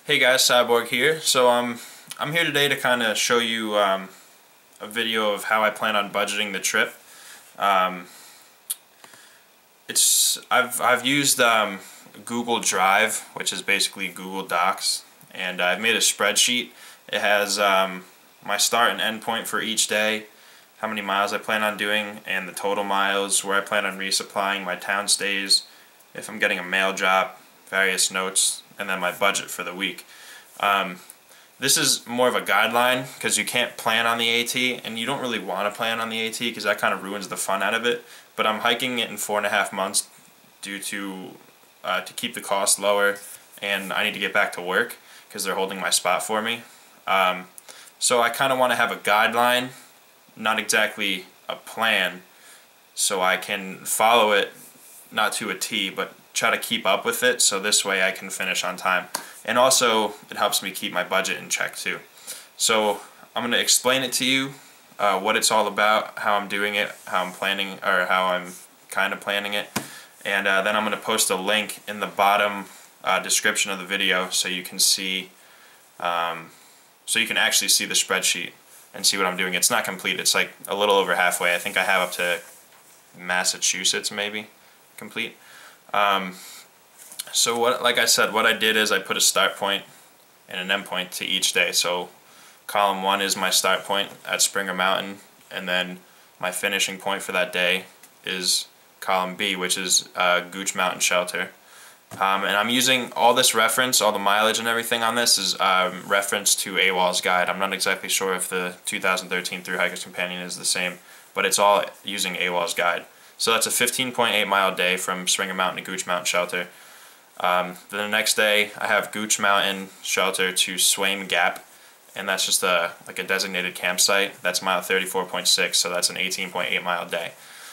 Hey guys, Cyborg here. I'm here today to kind of show you a video of how I plan on budgeting the trip. I've used Google Drive, which is basically Google Docs, and I've made a spreadsheet. It has my start and end point for each day, how many miles I plan on doing, and the total miles, where I plan on resupplying, my town stays, if I'm getting a mail drop, various notes, and then my budget for the week. This is more of a guideline because you can't plan on the AT, and you don't really want to plan on the AT because that kind of ruins the fun out of it. But I'm hiking it in 4.5 months due to keep the cost lower, and I need to get back to work because they're holding my spot for me. So I kind of want to have a guideline, not exactly a plan, so I can follow it, not to a T, but try to keep up with it, so this way I can finish on time. And also, it helps me keep my budget in check too. So I'm going to explain it to you, what it's all about, how I'm doing it, how I'm planning, or how I'm kind of planning it, and then I'm going to post a link in the bottom description of the video so you can see, so you can actually see the spreadsheet and see what I'm doing. It's not complete. It's like a little over halfway. I think I have up to Massachusetts maybe complete. So like I said, what I did is I put a start point and an end point to each day. So column 1 is my start point at Springer Mountain, and then my finishing point for that day is column B, which is Gooch Mountain Shelter. And I'm using all this reference, all the mileage and everything on this is reference to AWOL's guide. I'm not exactly sure if the 2013 Thru Hiker's Companion is the same, but it's all using AWOL's guide. So that's a 15.8 mile day from Springer Mountain to Gooch Mountain Shelter. Then the next day I have Gooch Mountain Shelter to Swaim Gap, and that's just like a designated campsite. That's mile 34.6, so that's an 18.8 mile day.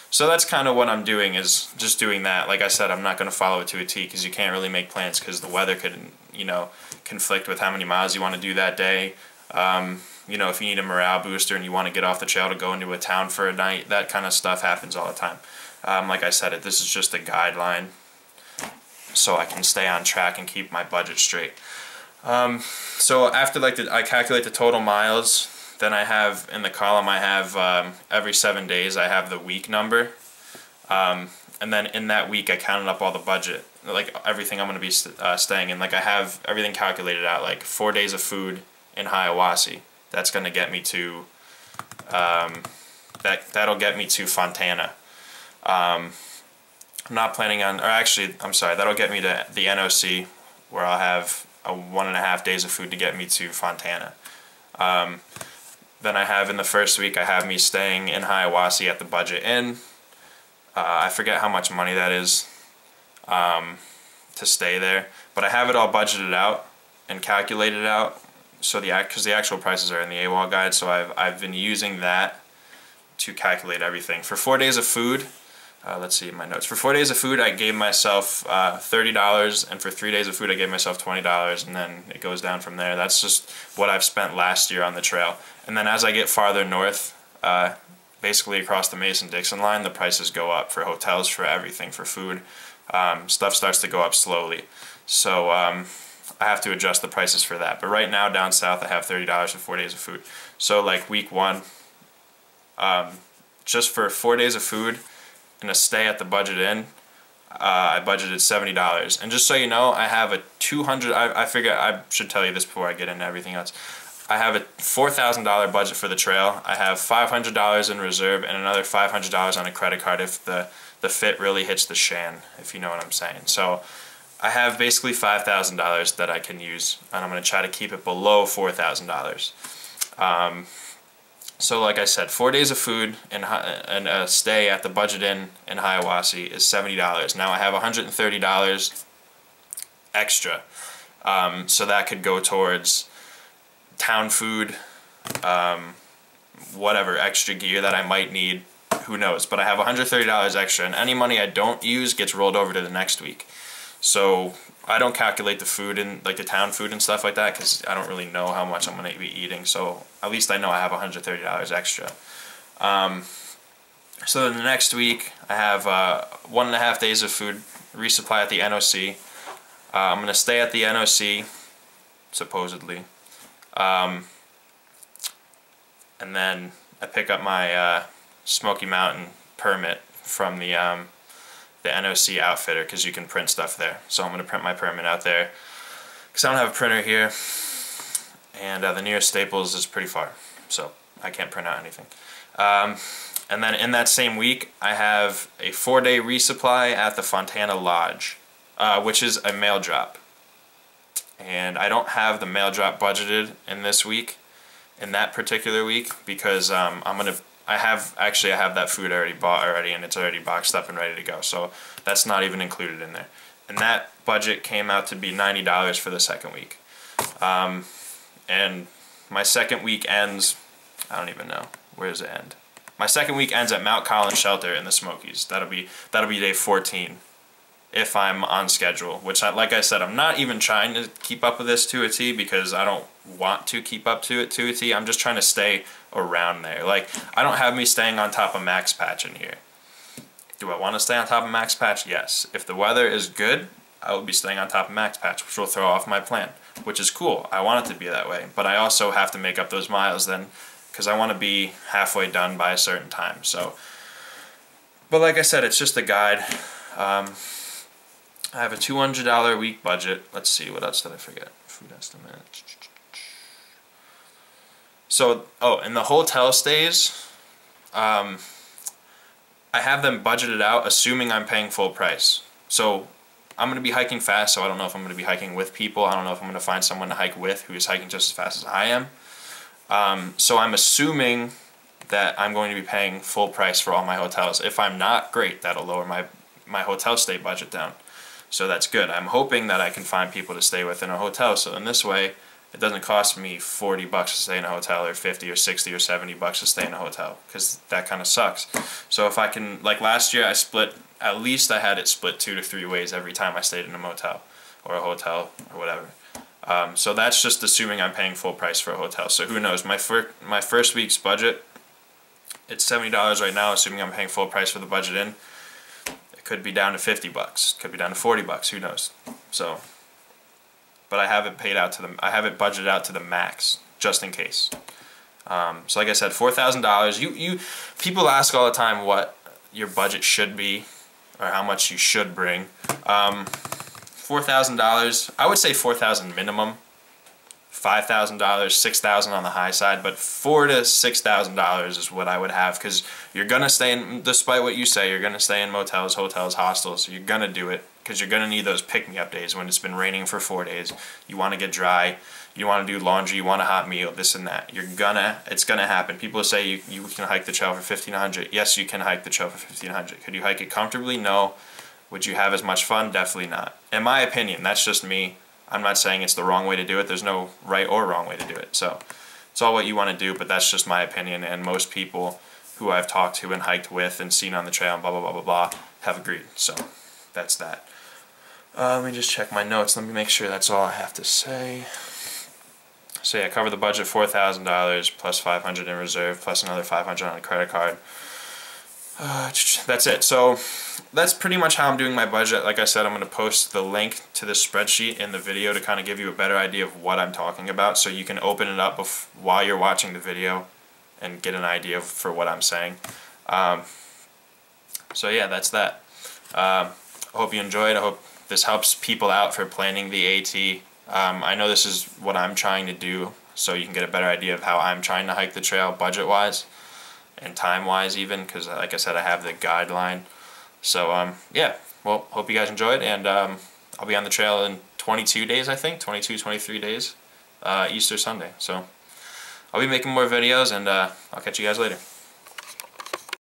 So that's kind of what I'm doing, is just doing that. Like I said, I'm not going to follow it to a T because you can't really make plans because the weather could, conflict with how many miles you want to do that day. If you need a morale booster and you want to get off the trail to go into a town for a night, that kind of stuff happens all the time. Like I said, this is just a guideline so I can stay on track and keep my budget straight. So after I calculate the total miles, then I have in the column I have every 7 days I have the week number, and then in that week I counted up all the budget, like everything I'm going to be staying in. Like I have everything calculated out, like 4 days of food in Hiawassee. That's going to get me to that'll get me to Fontana. I'm not planning on, or actually, I'm sorry, that'll get me to the NOC, where I'll have 1.5 days of food to get me to Fontana. Then I have in the first week, I have me staying in Hiawassee at the Budget Inn. I forget how much money that is to stay there, but I have it all budgeted out and calculated out. So because the actual prices are in the AWOL guide, so I've been using that to calculate everything. For 4 days of food, let's see my notes. For 4 days of food, I gave myself $30, and for 3 days of food, I gave myself $20, and then it goes down from there. That's just what I've spent last year on the trail. And then as I get farther north, basically across the Mason-Dixon line, the prices go up for hotels, for everything, for food. Stuff starts to go up slowly. So I have to adjust the prices for that. But right now, down south, I have $30 for 4 days of food. So like week 1, just for 4 days of food and a stay at the Budget Inn, I budgeted $70. And just so you know, I have a I figure I should tell you this before I get into everything else. I have a $4,000 budget for the trail. I have $500 in reserve and another $500 on a credit card if the fit really hits the shan, if you know what I'm saying. So I have basically $5,000 that I can use, and I'm going to try to keep it below $4,000. So like I said, 4 days of food and a stay at the Budget Inn in Hiawassee is $70. Now I have $130 extra, so that could go towards town food, whatever extra gear that I might need, who knows. But I have $130 extra, and any money I don't use gets rolled over to the next week. So I don't calculate the food and like the town food and stuff like that because I don't really know how much I'm going to be eating. So at least I know I have $130 extra. So the next week I have 1.5 days of food resupply at the NOC. I'm going to stay at the NOC supposedly. And then I pick up my Smoky Mountain permit from the NOC outfitter, because you can print stuff there. So I'm going to print my permit out there because I don't have a printer here, and the nearest Staples is pretty far, so I can't print out anything. And then in that same week, I have a 4-day resupply at the Fontana Lodge, which is a mail drop. And I don't have the mail drop budgeted in this week, in that particular week, because I have that food already bought already, and it's already boxed up and ready to go. So that's not even included in there. And that budget came out to be $90 for the second week. And my second week ends, I don't even know, where does it end? My second week ends at Mount Collins Shelter in the Smokies. That'll be day 14 if I'm on schedule, which, like I said, I'm not even trying to keep up with this to a T, because I don't want to keep up to it to a T. I'm just trying to stay around there. Like, I don't have me staying on top of Max Patch in here. Do I want to stay on top of Max Patch? Yes. If the weather is good, I will be staying on top of Max Patch, which will throw off my plan, which is cool. I want it to be that way, but I also have to make up those miles then, because I want to be halfway done by a certain time. So, but like I said, it's just a guide. I have a $200 a week budget. Let's see, what else did I forget? Food estimate. So, and the hotel stays, I have them budgeted out assuming I'm paying full price. So I'm going to be hiking fast, so I don't know if I'm going to be hiking with people. I don't know if I'm going to find someone to hike with who is hiking just as fast as I am. So I'm assuming that I'm going to be paying full price for all my hotels. If I'm not, great, that'll lower my hotel stay budget down. So that's good. I'm hoping that I can find people to stay with in a hotel, so in this way it doesn't cost me $40 to stay in a hotel, or 50 or 60 or 70 bucks to stay in a hotel, because that kind of sucks. So if I can, like last year, at least I had it split 2 to 3 ways every time I stayed in a motel or a hotel or whatever. So that's just assuming I'm paying full price for a hotel. So who knows? My first week's budget, it's $70 right now, assuming I'm paying full price for the budget in. It could be down to 50 bucks. It could be down to 40 bucks. Who knows? So, but I have it I have it budgeted out to the max, just in case. So like I said, $4,000. People ask all the time what your budget should be, or how much you should bring. $4,000. I would say $4,000 minimum. $5,000, $6,000 on the high side, but $4,000 to $6,000 is what I would have, because you're gonna stay in, despite what you say, you're gonna stay in motels, hotels, hostels. So you're gonna do it because you're gonna need those pick-me-up days when it's been raining for 4 days. You want to get dry, you want to do laundry, you want a hot meal, this and that. It's gonna happen. People say you can hike the trail for 1,500. Yes, you can hike the trail for 1,500. Could you hike it comfortably? No. Would you have as much fun? Definitely not. In my opinion, that's just me. I'm not saying it's the wrong way to do it. There's no right or wrong way to do it. So it's all what you want to do, but that's just my opinion, and most people who I've talked to and hiked with and seen on the trail and blah, blah, blah, blah, blah, have agreed. So that's that. Let me just check my notes. Let me make sure that's all I have to say. So yeah, cover the budget, $4,000 plus $500 in reserve, plus another $500 on a credit card. That's it. So that's pretty much how I'm doing my budget. Like I said, I'm going to post the link to this spreadsheet in the video to kind of give you a better idea of what I'm talking about, so you can open it up while you're watching the video and get an idea for what I'm saying. So yeah, that's that. I hope you enjoyed. I hope this helps people out for planning the AT. I know this is what I'm trying to do, so you can get a better idea of how I'm trying to hike the trail budget-wise and time-wise even, because like I said, I have the guideline. So yeah, well, hope you guys enjoyed, and I'll be on the trail in 22 days, I think, 22, 23 days, Easter Sunday. So I'll be making more videos, and I'll catch you guys later.